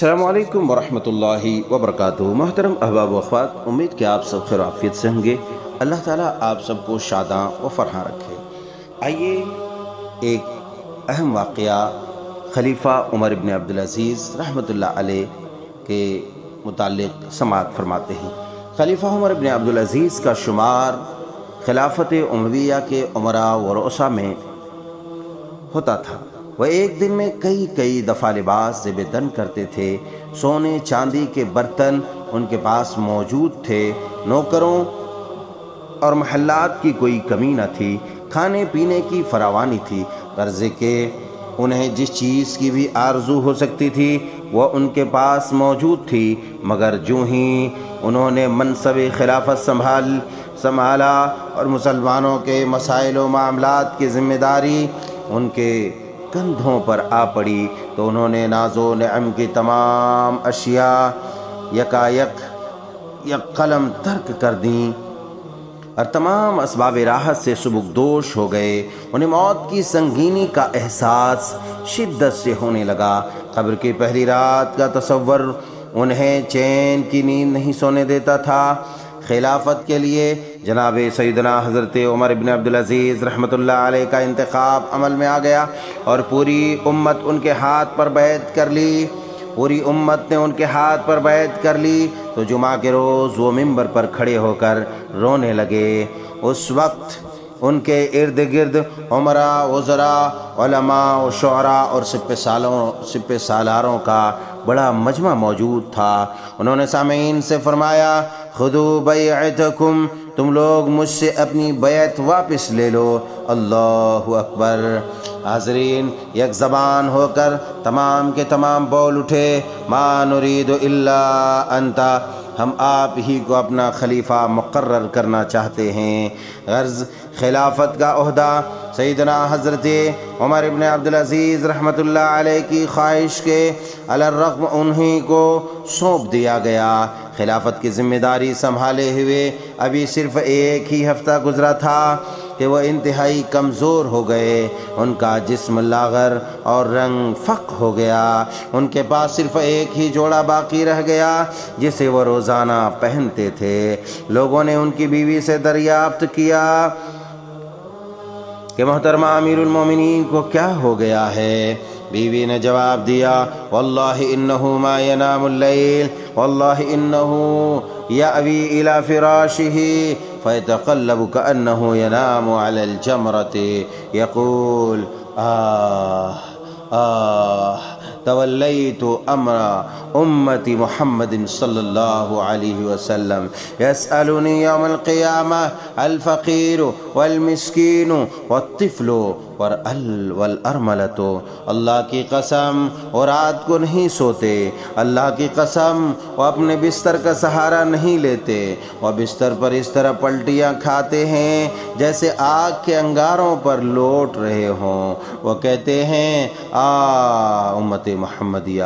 السلام علیکم ورحمۃ اللہ وبرکاتہ۔ محترم احباب و اخوات، امید کہ آپ سب خیر و عافیت سے ہوں گے۔ اللہ تعالیٰ آپ سب کو شاداں و فرحاں رکھے۔ آئیے ایک اہم واقعہ خلیفہ عمر ابن عبدالعزیز رحمۃ اللہ علیہ کے متعلق سماعت فرماتے ہیں۔ خلیفہ عمر ابن عبدالعزیز کا شمار خلافت امویہ کے امراء و رؤساء میں ہوتا تھا۔ وہ ایک دن میں کئی دفعہ لباس زیب دن کرتے تھے۔ سونے چاندی کے برتن ان کے پاس موجود تھے۔ نوکروں اور محلات کی کوئی کمی نہ تھی۔ کھانے پینے کی فراوانی تھی، غرض کہ انہیں جس چیز کی بھی آرزو ہو سکتی تھی وہ ان کے پاس موجود تھی۔ مگر جو ہی انہوں نے منصب خلافت سنبھالا اور مسلمانوں کے مسائل و معاملات کی ذمہ داری ان کے کندھوں پر آ پڑی تو انہوں نے ناز و نعم کی تمام اشیاء یک قلم ترک کر دیں اور تمام اسباب راحت سے سبکدوش ہو گئے۔ انہیں موت کی سنگینی کا احساس شدت سے ہونے لگا۔ قبر کی پہلی رات کا تصور انہیں چین کی نیند نہیں سونے دیتا تھا۔ خلافت کے لیے جناب سیدنا حضرت عمر بن عبدالعزیز رحمۃ اللہ علیہ کا انتخاب عمل میں آ گیا اور پوری امت ان کے ہاتھ پر بیعت کر لی۔ پوری امت نے ان کے ہاتھ پر بیعت کر لی تو جمعہ کے روز وہ منبر پر کھڑے ہو کر رونے لگے۔ اس وقت ان کے ارد گرد عمراء، وزراء، علماء و شعراء اور سپہ سالاروں کا بڑا مجمع موجود تھا۔ انہوں نے سامعین سے فرمایا، خذوا بیعتکم، تم لوگ مجھ سے اپنی بیعت واپس لے لو۔ اللہ اکبر۔ حاضرین یک زبان ہو کر تمام کے تمام بول اٹھے، ما نرید الا انت، ہم آپ ہی کو اپنا خلیفہ مقرر کرنا چاہتے ہیں۔ غرض خلافت کا عہدہ سیدنا حضرت عمر ابن عبدالعزیز رحمۃ اللہ علیہ کی خواہش کے علی الرغم انہی کو سونپ دیا گیا۔ خلافت کی ذمہ داری سنبھالے ہوئے ابھی صرف ایک ہی ہفتہ گزرا تھا کہ وہ انتہائی کمزور ہو گئے۔ ان کا جسم لاغر اور رنگ فق ہو گیا۔ ان کے پاس صرف ایک ہی جوڑا باقی رہ گیا جسے وہ روزانہ پہنتے تھے۔ لوگوں نے ان کی بیوی سے دریافت کیا کہ محترمہ امیر المومنین کو کیا ہو گیا ہے؟ بیوی نے جواب دیا، واللہ انہ ما ینام اللیل، واللہ انہ یأوی الی فراشہ فیتقلب کأنہ ینام علی الجمرۃ یقول تولیت امر امتی محمد صلی اللہ علیہ وسلم یسألنی یوم القیامہ الفقیر والمسکین والطفل والارملۃ۔ اللہ کی قسم وہ رات کو نہیں سوتے، اللہ کی قسم وہ اپنے بستر کا سہارا نہیں لیتے، وہ بستر پر اس طرح پلٹیاں کھاتے ہیں جیسے آگ کے انگاروں پر لوٹ رہے ہوں۔ وہ کہتے ہیں، امت محمدیہ،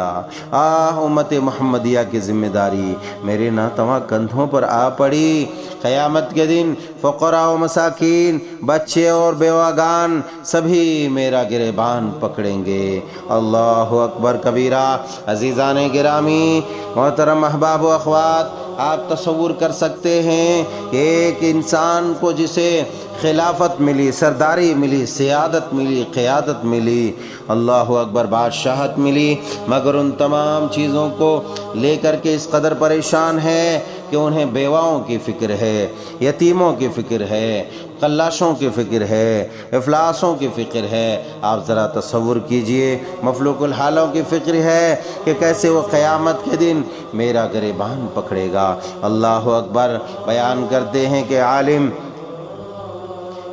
امت محمدیہ کی ذمہ داری میرے ناتواں کندھوں پر آ پڑی۔ قیامت کے دن فقراء و مساکین، بچے اور بیواگان سبھی میرا گریبان پکڑیں گے۔ اللہ اکبر کبیرہ۔ عزیزان گرامی، محترم احباب و اخوات، آپ تصور کر سکتے ہیں کہ ایک انسان کو جسے خلافت ملی، سرداری ملی، سیادت ملی، قیادت ملی، اللہ اکبر، بادشاہت ملی، مگر ان تمام چیزوں کو لے کر کے اس قدر پریشان ہے کہ انہیں بیواؤں کی فکر ہے، یتیموں کی فکر ہے، قلاشوں کی فکر ہے، افلاسوں کی فکر ہے۔ آپ ذرا تصور کیجئے، مفلوق الحالوں کی فکر ہے کہ کیسے وہ قیامت کے دن میرا گریبان پکڑے گا۔ اللہ اکبر۔ بیان کرتے ہیں کہ عالم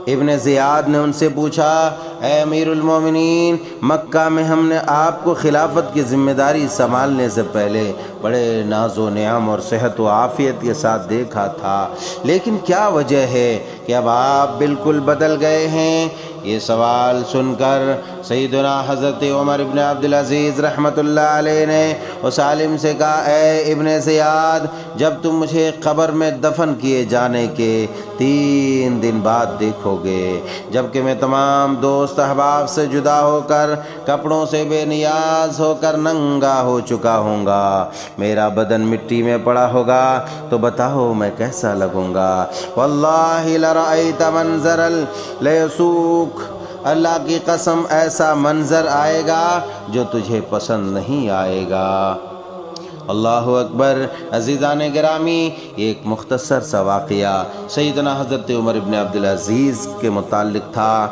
ابن زیاد نے ان سے پوچھا، اے امیر المومنین، مکہ میں ہم نے آپ کو خلافت کی ذمہ داری سنبھالنے سے پہلے بڑے ناز و نعم اور صحت و عافیت کے ساتھ دیکھا تھا، لیکن کیا وجہ ہے کہ اب آپ بالکل بدل گئے ہیں؟ یہ سوال سن کر سیدنا حضرت عمر ابن عبدالعزیز رحمۃ اللہ علیہ نے اس عالم سے کہا، اے ابن زیاد، جب تم مجھے قبر میں دفن کیے جانے کے 3 دن بعد دیکھو گے، جبکہ میں تمام دوست احباب سے جدا ہو کر کپڑوں سے بے نیاز ہو کر ننگا ہو چکا ہوں گا، میرا بدن مٹی میں پڑا ہوگا، تو بتاؤ میں کیسا لگوں گا؟ واللہ لرأیت منظر لیسوک، اللہ کی قسم ایسا منظر آئے گا جو تجھے پسند نہیں آئے گا۔ اللہ اکبر۔ عزیزان گرامی، ایک مختصر سا واقعہ سیدنا حضرت عمر ابن عبدالعزیز کے متعلق تھا،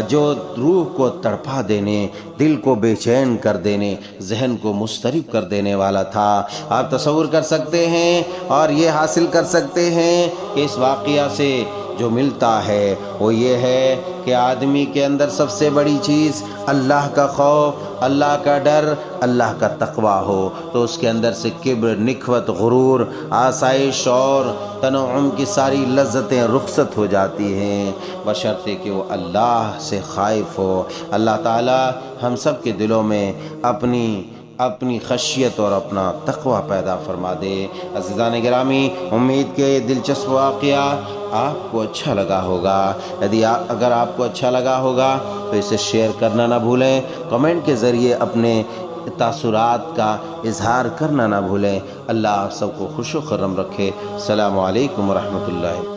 جو روح کو تڑپا دینے، دل کو بے چین کر دینے، ذہن کو مضطرب کر دینے والا تھا۔ آپ تصور کر سکتے ہیں اور یہ حاصل کر سکتے ہیں کہ اس واقعہ سے جو ملتا ہے وہ یہ ہے کہ آدمی کے اندر سب سے بڑی چیز اللہ کا خوف، اللہ کا ڈر، اللہ کا تقوی ہو، تو اس کے اندر سے کبر، نکھوت، غرور، آسائش اور تنعم کی ساری لذتیں رخصت ہو جاتی ہیں، بشرطے کہ وہ اللہ سے خائف ہو۔ اللہ تعالی ہم سب کے دلوں میں اپنی خشیت اور اپنا تقوی پیدا فرما دے۔ عزیزان گرامی، امید کہ یہ دلچسپ واقعہ آپ کو اچھا لگا ہوگا۔ اگر آپ کو اچھا لگا ہوگا تو اسے شیئر کرنا نہ بھولیں، کمنٹ کے ذریعے اپنے تاثرات کا اظہار کرنا نہ بھولیں۔ اللہ آپ سب کو خوش و خرم رکھے۔ السلام علیکم ورحمۃ اللہ۔